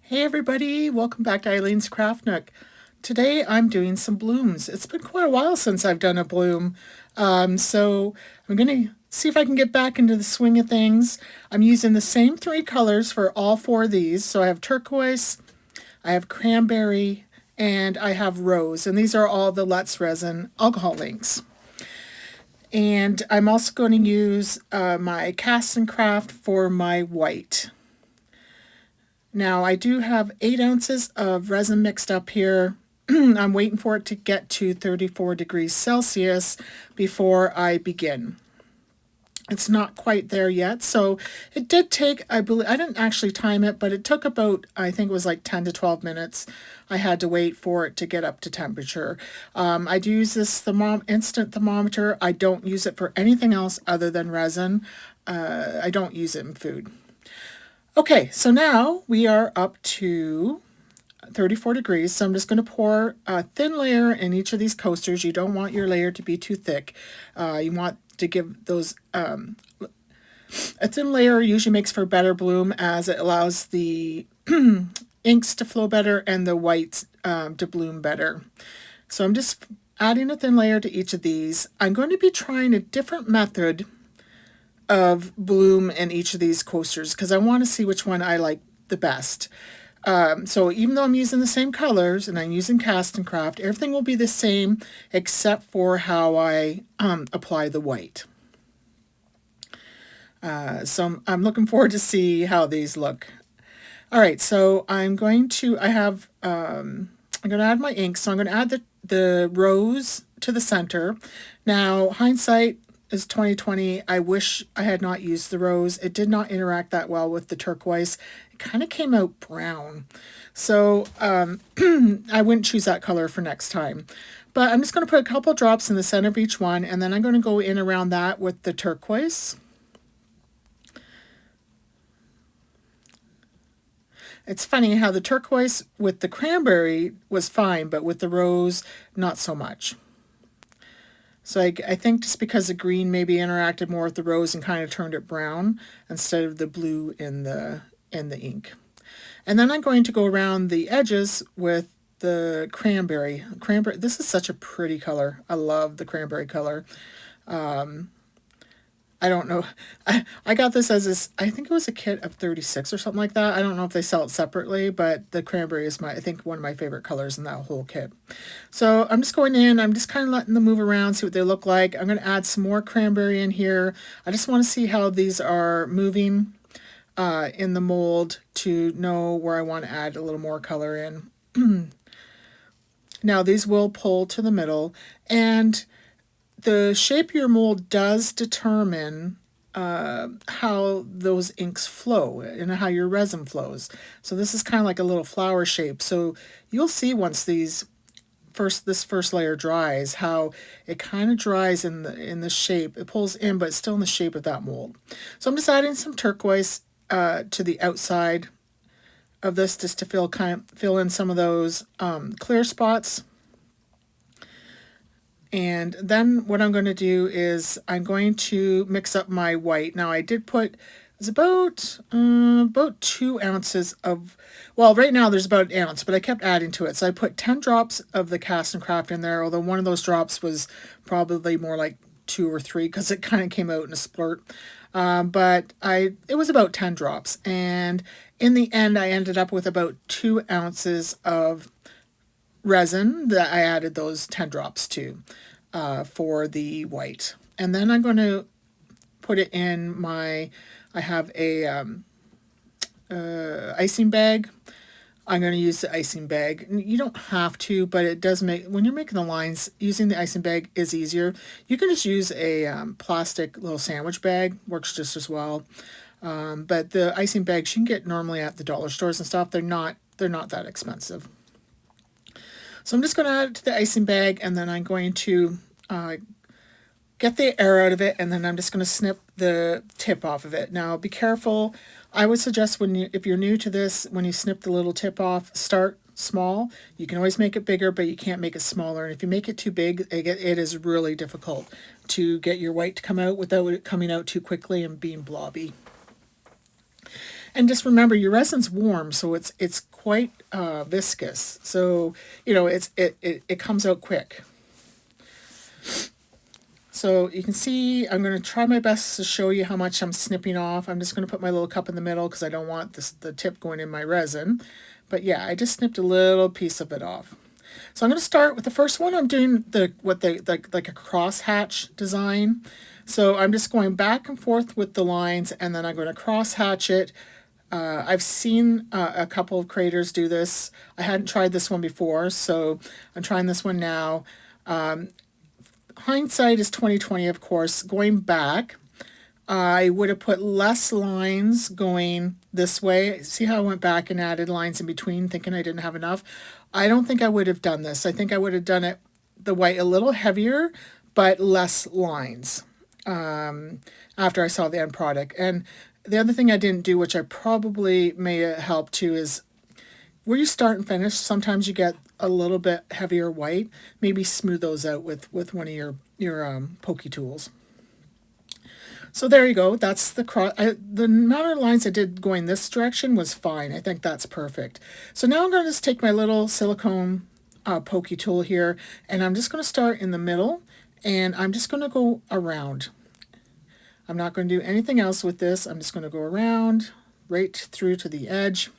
Hey everybody, welcome back to Eileen's Craft Nook. Today I'm doing some blooms. It's been quite a while since I've done a bloom, so I'm going to see if I can get back into the swing of things. I'm using the same three colors for all four of these. So I have turquoise, I have cranberry, and I have rose, and these are all the Let's Resin alcohol inks. And I'm also going to use my Cast and Craft for my white. Now I do have 8 ounces of resin mixed up here. I'm waiting for it to get to 34 degrees Celsius before I begin. It's not quite there yet, so it did take, I believe, I didn't actually time it, but it took about, I think it was like 10 to 12 minutes. I had to wait for it to get up to temperature. I do use this instant thermometer. I don't use it for anything else other than resin. I don't use it in food. Okay, so now we are up to 34 degrees, so I'm just going to pour a thin layer in each of these coasters. You don't want your layer to be too thick. You want to give those, a thin layer usually makes for better bloom as it allows the inks to flow better and the whites to bloom better. So I'm just adding a thin layer to each of these. I'm going to be trying a different method of bloom in each of these coasters because I want to see which one I like the best. So even though I'm using the same colors and I'm using Cast and Craft, everything will be the same except for how I apply the white. So I'm looking forward to see how these look. All right, so I'm going to add my ink. So I'm going to add the rose to the center. Now, hindsight is 2020. I wish I had not used the rose. It did not interact that well with the turquoise. It kind of came out brown. So I wouldn't choose that color for next time. But I'm just going to put a couple drops in the center of each one, and then I'm going to go in around that with the turquoise. It's funny how the turquoise with the cranberry was fine, but with the rose, not so much. So I think just because the green maybe interacted more with the rose and kind of turned it brown instead of the blue in the ink. And then I'm going to go around the edges with the cranberry. This is such a pretty color. I love the cranberry color. I don't know. I got this as this, I think it was a kit of 36 or something like that. I don't know if they sell it separately, but the cranberry is I think one of my favorite colors in that whole kit. So I'm just going in, I'm just kind of letting them move around, see what they look like. I'm going to add some more cranberry in here. I just want to see how these are moving in the mold to know where I want to add a little more color in. Now these will pull to the middle, and the shape of your mold does determine how those inks flow and how your resin flows. So this is kind of like a little flower shape. So you'll see once this first layer dries, how it kind of dries in the shape. It pulls in, but it's still in the shape of that mold. So I'm just adding some turquoise to the outside of this just to fill in some of those clear spots. And then what I'm going to do is I'm going to mix up my white. Now I did put, it's about 2 ounces of, well, right now there's about an ounce, but I kept adding to it. So I put 10 drops of the Cast and Craft in there, although one of those drops was probably more like 2 or 3 because it kind of came out in a splurt. But it was about 10 drops. And in the end, I ended up with about 2 ounces of resin that I added those 10 drops to for the white. And then I'm going to put it in I have a icing bag. I'm going to use the icing bag. You don't have to, but it does when you're making the lines, using the icing bag is easier. You can just use a plastic little sandwich bag, works just as well. But the icing bags you can get normally at the dollar stores and stuff. They're not that expensive. So I'm just going to add it to the icing bag, and then I'm going to get the air out of it, and then I'm just going to snip the tip off of it. Now be careful. I would suggest if you're new to this, when you snip the little tip off, start small. You can always make it bigger, but you can't make it smaller. And if you make it too big, it is really difficult to get your white to come out without it coming out too quickly and being blobby. And just remember, your resin's warm, so it's quite viscous. So, you know, it comes out quick. So you can see I'm going to try my best to show you how much I'm snipping off. I'm just going to put my little cup in the middle because I don't want the tip going in my resin. But yeah, I just snipped a little piece of it off. So I'm going to start with the first one. I'm doing like a cross hatch design. So I'm just going back and forth with the lines, and then I'm going to cross hatch it. I've seen a couple of creators do this. I hadn't tried this one before, so I'm trying this one now. Hindsight is 2020, of course. Going back, I would have put less lines going this way. See how I went back and added lines in between, thinking I didn't have enough? I don't think I would have done this. I think I would have done it the white a little heavier, but less lines after I saw the end product. And the other thing I didn't do, which I probably may help too, is where you start and finish, sometimes you get a little bit heavier white. Maybe smooth those out with one of your pokey tools. So there you go. That's the the amount of lines I did going this direction was fine. I think that's perfect. So now I'm going to just take my little silicone pokey tool here, and I'm just going to start in the middle, and I'm just going to go around. I'm not going to do anything else with this. I'm just going to go around right through to the edge.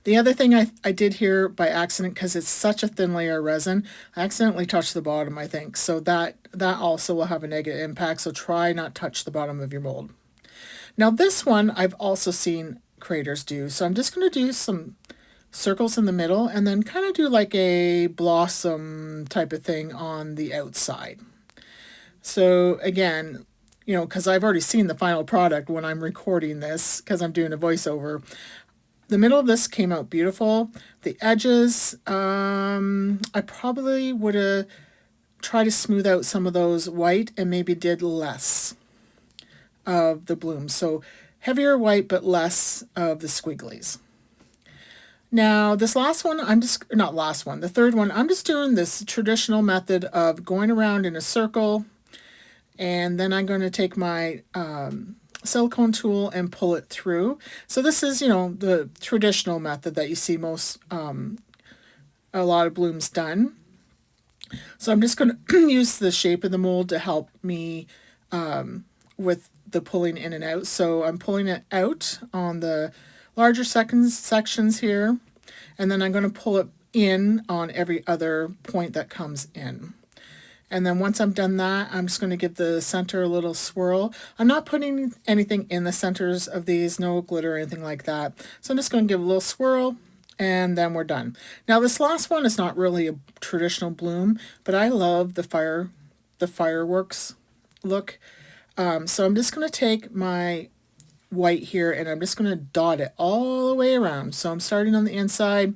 The other thing I did here by accident, because it's such a thin layer of resin, I accidentally touched the bottom, I think. So that also will have a negative impact, so try not touch the bottom of your mold. Now this one I've also seen creators do. So I'm just going to do some circles in the middle and then kind of do like a blossom type of thing on the outside. So again, you know, because I've already seen the final product when I'm recording this, because I'm doing a voiceover. The middle of this came out beautiful. The edges, I probably would have tried to smooth out some of those white and maybe did less of the blooms. So heavier white, but less of the squigglies. Now this last one, the third one, I'm just doing this traditional method of going around in a circle, and then I'm going to take my silicone tool and pull it through. So this is, you know, the traditional method that you see most a lot of blooms done. So I'm just going to use the shape of the mold to help me with the pulling in and out. So I'm pulling it out on the larger sections here, and then I'm going to pull it in on every other point that comes in. And then once I'm done that, I'm just going to give the center a little swirl. I'm not putting anything in the centers of these, no glitter or anything like that. So I'm just going to give a little swirl, and then we're done. Now this last one is not really a traditional bloom, but I love the fireworks look. So I'm just going to take my white here, and I'm just going to dot it all the way around. So I'm starting on the inside,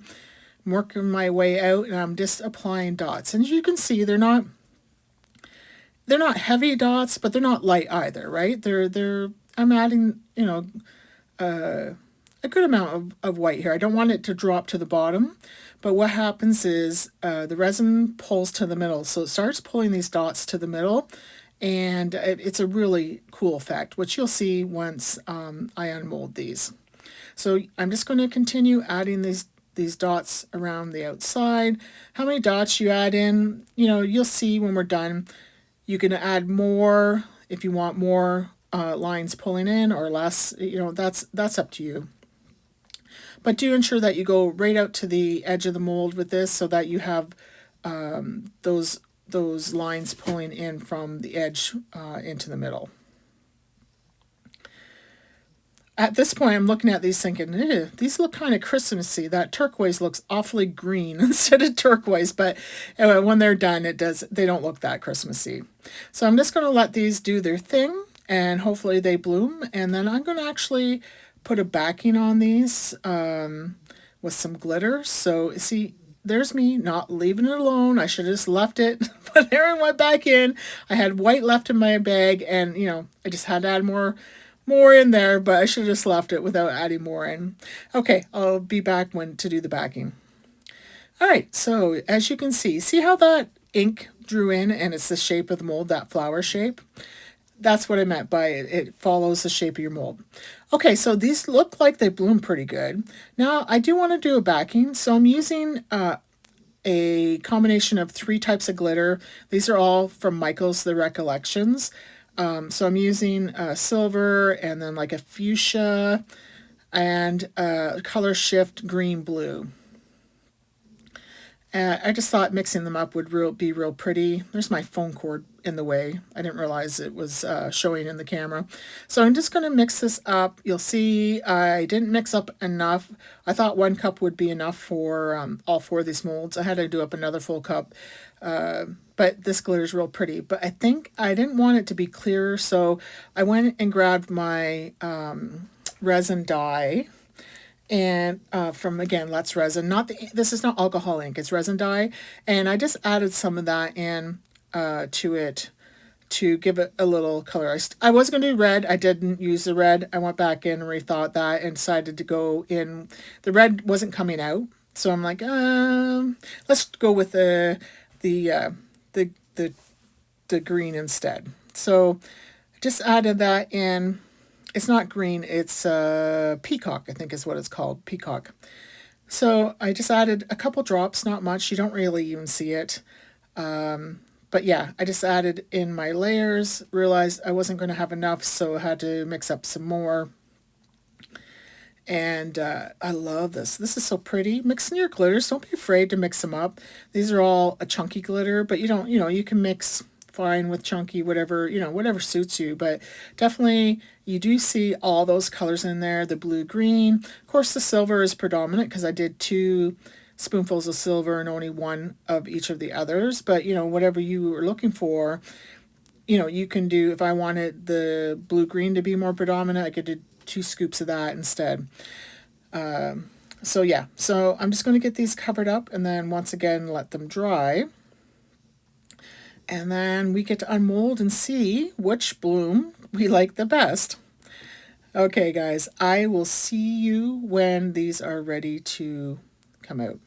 I'm working my way out, and I'm just applying dots. And as you can see, they're not heavy dots, but they're not light either, right? I'm adding, you know, a good amount of white here. I don't want it to drop to the bottom, but what happens is the resin pulls to the middle. So it starts pulling these dots to the middle, and it's a really cool effect, which you'll see once I unmold these. So I'm just going to continue adding these dots around the outside. How many dots you add in, you know, you'll see when we're done. You can add more if you want more lines pulling in or less. You know, that's up to you. But do ensure that you go right out to the edge of the mold with this, so that you have those lines pulling in from the edge into the middle. At this point, I'm looking at these thinking, these look kind of Christmassy. That turquoise looks awfully green instead of turquoise, but when they're done, they don't look that Christmassy. So I'm just going to let these do their thing, and hopefully they bloom. And then I'm going to actually put a backing on these with some glitter. So see, there's me not leaving it alone. I should have just left it, but Aaron went back in. I had white left in my bag, and you know, I just had to add more in there, but I should have just left it without adding more in. Okay, I'll be back to do the backing. All right, so as you can see how that ink drew in, and it's the shape of the mold, that flower shape? That's what I meant by it follows the shape of your mold. Okay, so these look like they bloom pretty good. Now I do want to do a backing, so I'm using a combination of 3 types of glitter. These are all from Michael's The Recollections. So I'm using silver and then like a fuchsia and color shift green blue. I just thought mixing them up would be real pretty. There's my phone cord in the way. I didn't realize it was showing in the camera. So I'm just going to mix this up. You'll see I didn't mix up enough. I thought 1 cup would be enough for all 4 of these molds. I had to do up another full cup. But this glitter is real pretty. But I think I didn't want it to be clearer, so I went and grabbed my resin dye. And from, again, Let's Resin. This is not alcohol ink, it's resin dye. And I just added some of that in to it to give it a little color. I was going to do red. I didn't use the red. I went back in and rethought that and decided to go in. The red wasn't coming out, so I'm like, let's go with the green instead. So I just added that in. It's not green, it's peacock, I think is what it's called, peacock. So I just added a couple drops, not much. You don't really even see it. But yeah, I just added in my layers, realized I wasn't going to have enough, so I had to mix up some more. And I love this. This is so pretty. Mixing your glitters, don't be afraid to mix them up. These are all a chunky glitter, but you can mix fine with chunky, whatever, whatever suits you. But definitely you do see all those colors in there, the blue, green. Of course, the silver is predominant because I did 2 spoonfuls of silver and only 1 of each of the others. But, whatever you were looking for, you can do. If I wanted the blue-green to be more predominant, I could do 2 scoops of that instead. So yeah, so I'm just going to get these covered up and then once again let them dry. And then we get to unmold and see which bloom we like the best. Okay, guys, I will see you when these are ready to come out.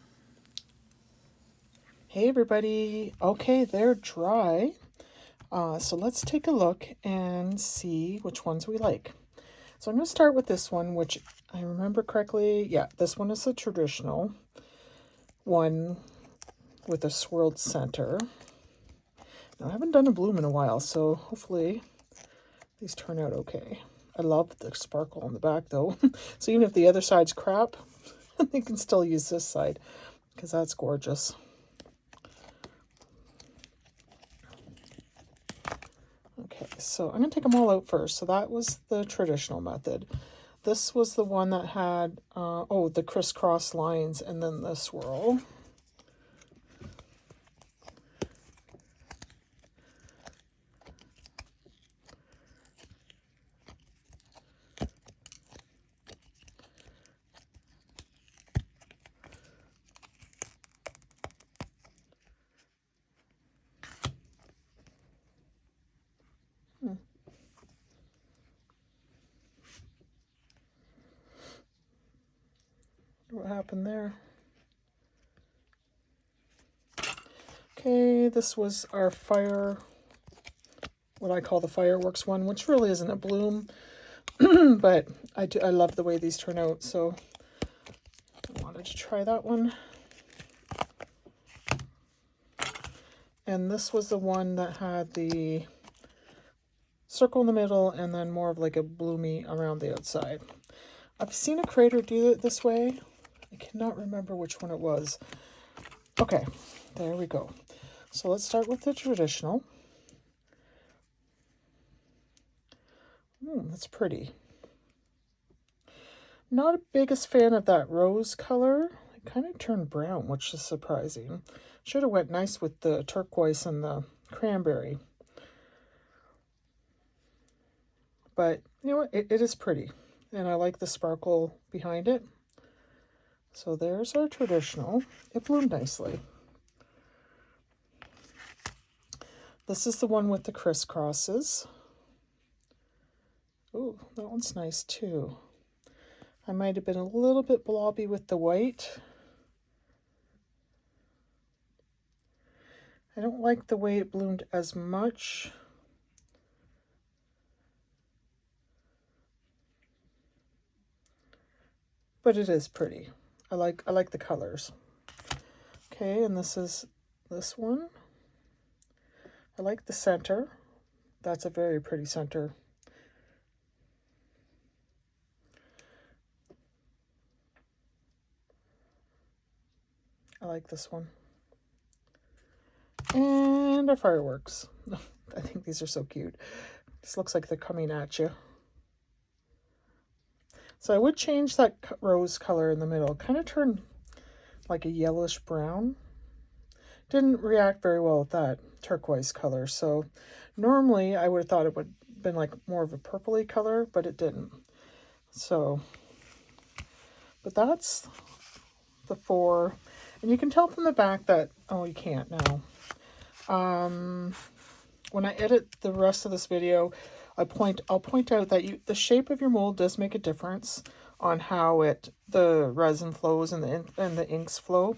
Hey, everybody. Okay, they're dry. So let's take a look and see which ones we like. So I'm going to start with this one, which I remember correctly. Yeah, this one is the traditional one with a swirled center. Now, I haven't done a bloom in a while, so hopefully these turn out okay. I love the sparkle on the back, though. So even if the other side's crap, you can still use this side, because that's gorgeous. Okay, so I'm going to take them all out first. So that was the traditional method. This was the one that had, the crisscross lines and then the swirl. What happened there? Okay, this was our what I call the fireworks one, which really isn't a bloom, but I love the way these turn out, so I wanted to try that one. And this was the one that had the circle in the middle and then more of like a bloomy around the outside. I've seen a creator do it this way. I cannot remember which one it was. Okay, there we go. So let's start with the traditional. That's pretty. Not a biggest fan of that rose color. It kind of turned brown, which is surprising. Should have went nice with the turquoise and the cranberry. But you know what? It is pretty. And I like the sparkle behind it. So there's our traditional. It bloomed nicely. This is the one with the crisscrosses. Oh, that one's nice too. I might have been a little bit blobby with the white. I don't like the way it bloomed as much. but it is pretty. I like the colors. Okay, and this is this one. I like the center. That's a very pretty center. I like this one. And our fireworks. I think these are so cute. This looks like they're coming at you. So I would change that rose color in the middle. Kind of turn like a yellowish brown. Didn't react very well with that turquoise color. So normally I would have thought it would have been like more of a purpley color, but it didn't. So, but that's the 4. And you can tell from the back that, oh, you can't now. When I edit the rest of this video, I'll point out that the shape of your mold does make a difference on how the resin flows and the inks flow.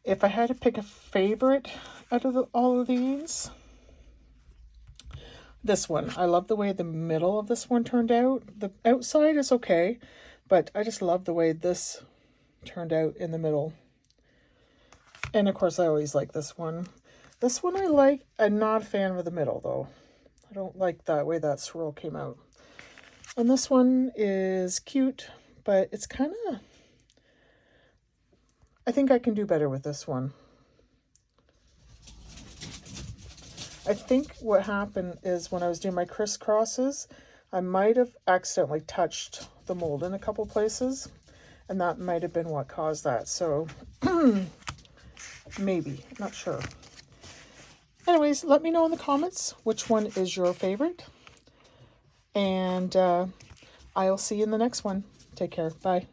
If I had to pick a favorite out of all of these, this one. I love the way the middle of this one turned out. The outside is okay, but I just love the way this turned out in the middle. And of course, I always like this one. This one I like. I'm not a fan of the middle, though. I don't like that way that swirl came out. And this one is cute, but it's kind of... I think I can do better with this one. I think what happened is when I was doing my crisscrosses, I might have accidentally touched the mold in a couple places, and that might have been what caused that. So maybe, not sure. Anyways, let me know in the comments which one is your favorite, and I'll see you in the next one. Take care. Bye.